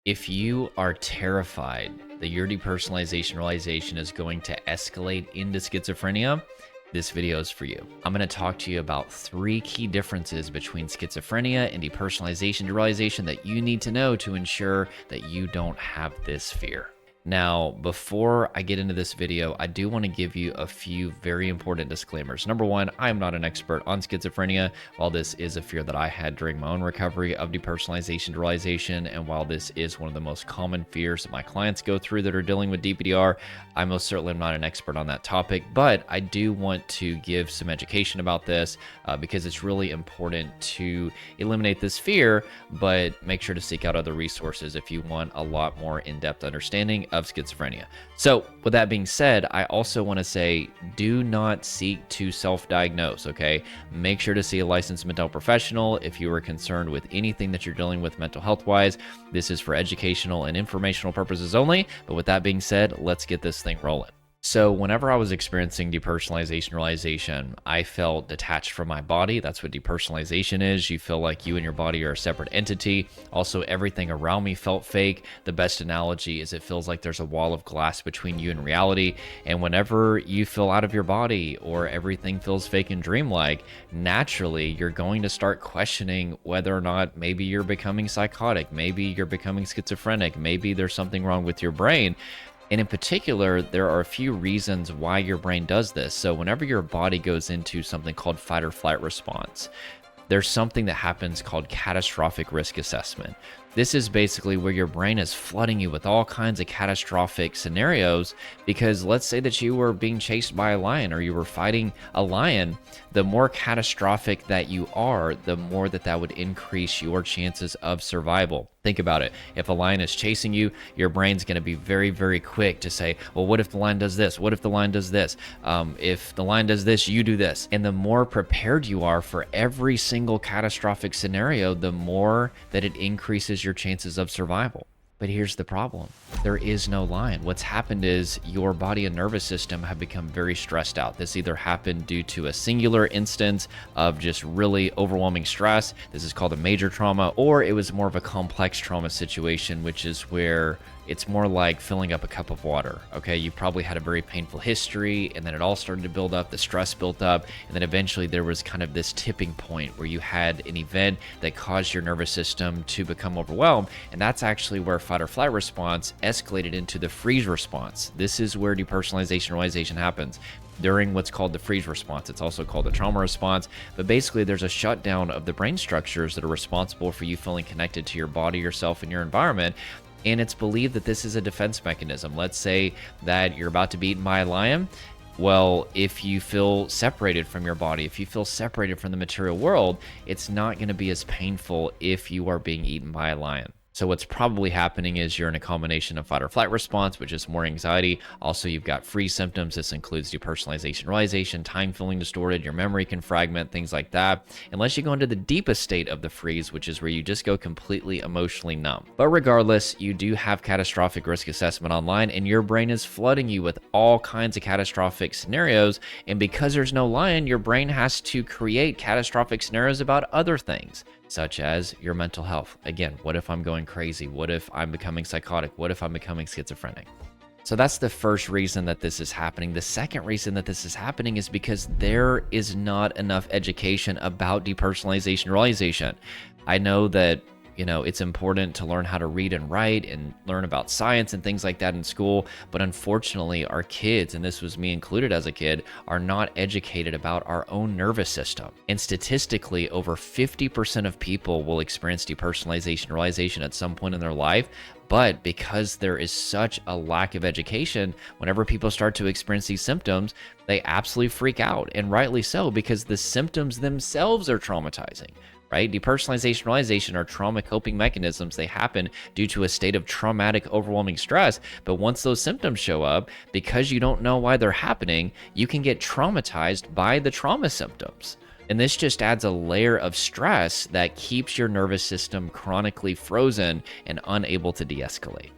If you are terrified that your depersonalization realization is going to escalate into schizophrenia, this video is for you. I'm going to talk to you about 3 key differences between schizophrenia and depersonalization realization that you need to know to ensure that you don't have this fear. Now, before I get into this video, I do want to give you a few very important disclaimers. Number one, I am not an expert on schizophrenia. While this is a fear that I had during my own recovery of depersonalization realization, and while this is one of the most common fears that my clients go through that are dealing with DPDR, I most certainly am not an expert on that topic, but I do want to give some education about this because it's really important to eliminate this fear, but make sure to seek out other resources if you want a lot more in-depth understanding of schizophrenia. So with that being said, I also want to say, do not seek to self-diagnose, okay? Make sure to see a licensed mental health professional if you are concerned with anything that you're dealing with mental health-wise. This is for educational and informational purposes only, but with that being said, let's get this thing rolling. So whenever I was experiencing depersonalization realization, I felt detached from my body. That's what depersonalization is. You feel like you and your body are a separate entity. Also, everything around me felt fake. The best analogy is it feels like there's a wall of glass between you and reality. And whenever you feel out of your body or everything feels fake and dreamlike, naturally, you're going to start questioning whether or not maybe you're becoming psychotic, maybe you're becoming schizophrenic, maybe there's something wrong with your brain. And in particular, there are a few reasons why your brain does this. So whenever your body goes into something called fight or flight response, there's something that happens called catastrophic risk assessment. This is basically where your brain is flooding you with all kinds of catastrophic scenarios because let's say that you were being chased by a lion or you were fighting a lion. The more catastrophic that you are, the more that would increase your chances of survival. Think about it. If a lion is chasing you, your brain's going to be very, very quick to say, well, what if the lion does this? What if the lion does this? If the lion does this, you do this. And the more prepared you are for every single catastrophic scenario, the more that it increases your chances of survival. But here's the problem. There is no lion. What's happened is your body and nervous system have become very stressed out. This either happened due to a singular instance of just really overwhelming stress. This is called a major trauma, or it was more of a complex trauma situation, which is where it's more like filling up a cup of water. Okay, you probably had a very painful history and then it all started to build up, the stress built up, and then eventually there was kind of this tipping point where you had an event that caused your nervous system to become overwhelmed. And that's actually where fight or flight response escalated into the freeze response. This is where depersonalization realization happens during what's called the freeze response. It's also called the trauma response, but basically there's a shutdown of the brain structures that are responsible for you feeling connected to your body, yourself, and your environment. And it's believed that this is a defense mechanism. Let's say that you're about to be eaten by a lion. Well, if you feel separated from your body, if you feel separated from the material world, it's not going to be as painful if you are being eaten by a lion. So what's probably happening is you're in a combination of fight or flight response, which is more anxiety. Also, you've got freeze symptoms. This includes depersonalization realization, time feeling distorted, your memory can fragment, things like that. Unless you go into the deepest state of the freeze, which is where you just go completely emotionally numb. But regardless, you do have catastrophic risk assessment online and your brain is flooding you with all kinds of catastrophic scenarios. And because there's no lion, your brain has to create catastrophic scenarios about other things, such as your mental health. Again, what if I'm going crazy? What if I'm becoming psychotic? What if I'm becoming schizophrenic? So that's the first reason that this is happening. The second reason that this is happening is because there is not enough education about depersonalization realization. I know that it's important to learn how to read and write and learn about science and things like that in school. But unfortunately, our kids, and this was me included as a kid, are not educated about our own nervous system. And statistically, over 50% of people will experience depersonalization realization at some point in their life. But because there is such a lack of education, whenever people start to experience these symptoms, they absolutely freak out. And rightly so, because the symptoms themselves are traumatizing. Right? Depersonalization realization are trauma coping mechanisms. They happen due to a state of traumatic, overwhelming stress. But once those symptoms show up, because you don't know why they're happening, you can get traumatized by the trauma symptoms. And this just adds a layer of stress that keeps your nervous system chronically frozen and unable to de-escalate.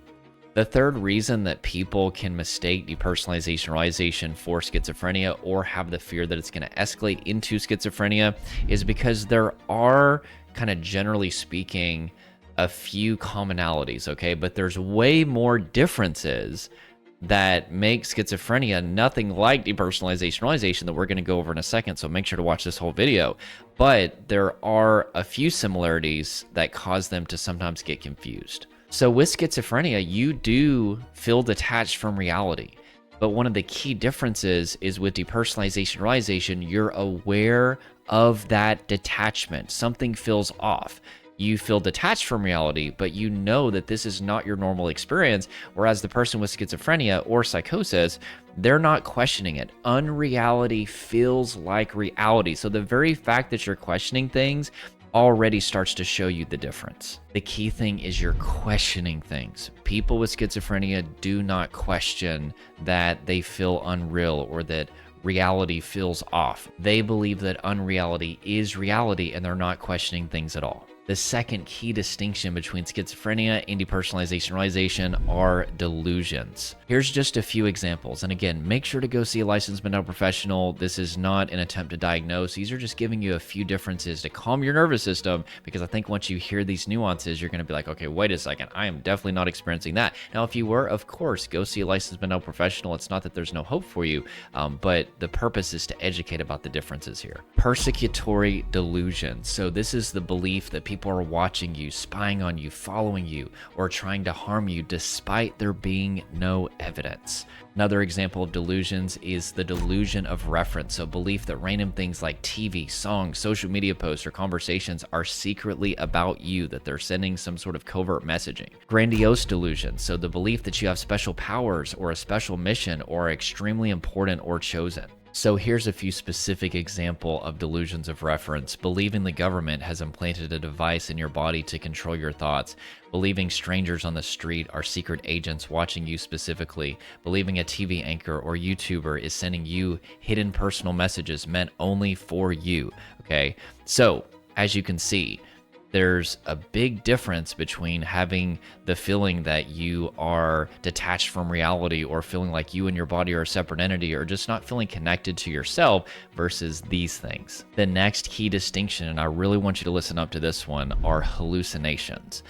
The third reason that people can mistake depersonalization realization for schizophrenia or have the fear that it's going to escalate into schizophrenia is because there are, kind of generally speaking, a few commonalities, okay? But there's way more differences that make schizophrenia nothing like depersonalization realization that we're going to go over in a second. So make sure to watch this whole video. But there are a few similarities that cause them to sometimes get confused. So with schizophrenia, you do feel detached from reality. But one of the key differences is with depersonalization realization, you're aware of that detachment. Something feels off. You feel detached from reality, but you know that this is not your normal experience. Whereas the person with schizophrenia or psychosis, they're not questioning it. Unreality feels like reality. So the very fact that you're questioning things already starts to show you the difference. The key thing is you're questioning things. People with schizophrenia do not question that they feel unreal or that reality feels off. They believe that unreality is reality and they're not questioning things at all. The second key distinction between schizophrenia and depersonalization realization are delusions. Here's just a few examples. And again, make sure to go see a licensed mental professional. This is not an attempt to diagnose. These are just giving you a few differences to calm your nervous system, because I think once you hear these nuances, you're going to be like, okay, wait a second, I am definitely not experiencing that. Now, if you were, of course, go see a licensed mental professional. It's not that there's no hope for you, but the purpose is to educate about the differences here. Persecutory delusions. So this is the belief that people are watching you, spying on you, following you, or trying to harm you despite there being no evidence. Another example of delusions is the delusion of reference. So belief that random things like TV, songs, social media posts, or conversations are secretly about you, that they're sending some sort of covert messaging. Grandiose delusions. So the belief that you have special powers or a special mission or are extremely important or chosen. So here's a few specific examples of delusions of reference. Believing the government has implanted a device in your body to control your thoughts. Believing strangers on the street are secret agents watching you specifically. Believing a TV anchor or YouTuber is sending you hidden personal messages meant only for you. Okay, so as you can see, there's a big difference between having the feeling that you are detached from reality or feeling like you and your body are a separate entity or just not feeling connected to yourself versus these things. The next key distinction, and I really want you to listen up to this one, are hallucinations.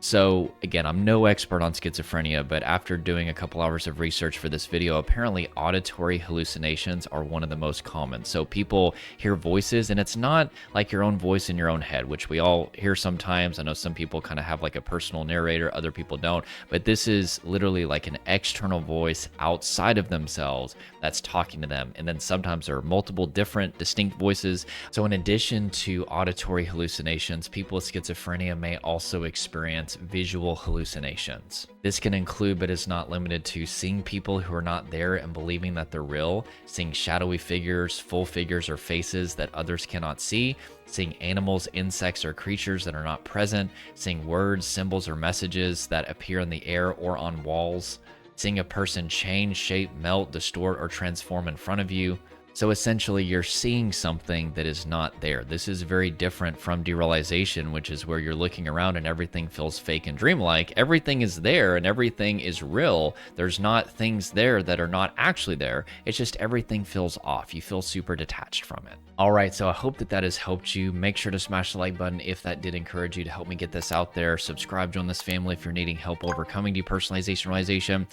So again, I'm no expert on schizophrenia, but after doing a couple hours of research for this video, apparently auditory hallucinations are one of the most common. So people hear voices, and it's not like your own voice in your own head, which we all hear sometimes. I know some people kind of have like a personal narrator, other people don't, but this is literally like an external voice outside of themselves that's talking to them. And then sometimes there are multiple different distinct voices. So in addition to auditory hallucinations, people with schizophrenia may also experience visual hallucinations. This can include, but is not limited to, seeing people who are not there and believing that they're real, seeing shadowy figures, full figures, or faces that others cannot see, seeing animals, insects, or creatures that are not present, seeing words, symbols, or messages that appear in the air or on walls, seeing a person change, shape, melt, distort, or transform in front of you. So essentially, you're seeing something that is not there. This is very different from derealization, which is where you're looking around and everything feels fake and dreamlike. Everything is there and everything is real. There's not things there that are not actually there. It's just everything feels off. You feel super detached from it. All right, so I hope that that has helped you. Make sure to smash the like button if that did encourage you to help me get this out there. Subscribe, join this family if you're needing help overcoming depersonalization realization.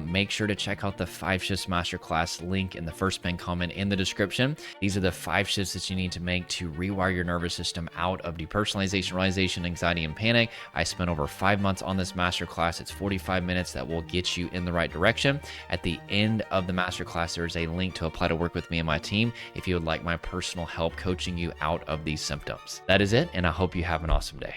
Make sure to check out the 5 Shifts Masterclass link in the first pinned comment in the description. These are the 5 shifts that you need to make to rewire your nervous system out of depersonalization realization, anxiety, and panic. I spent over 5 months on this masterclass. It's 45 minutes that will get you in the right direction. At the end of the masterclass, there's a link to apply to work with me and my team if you would like my personal help coaching you out of these symptoms. That is it, and I hope you have an awesome day.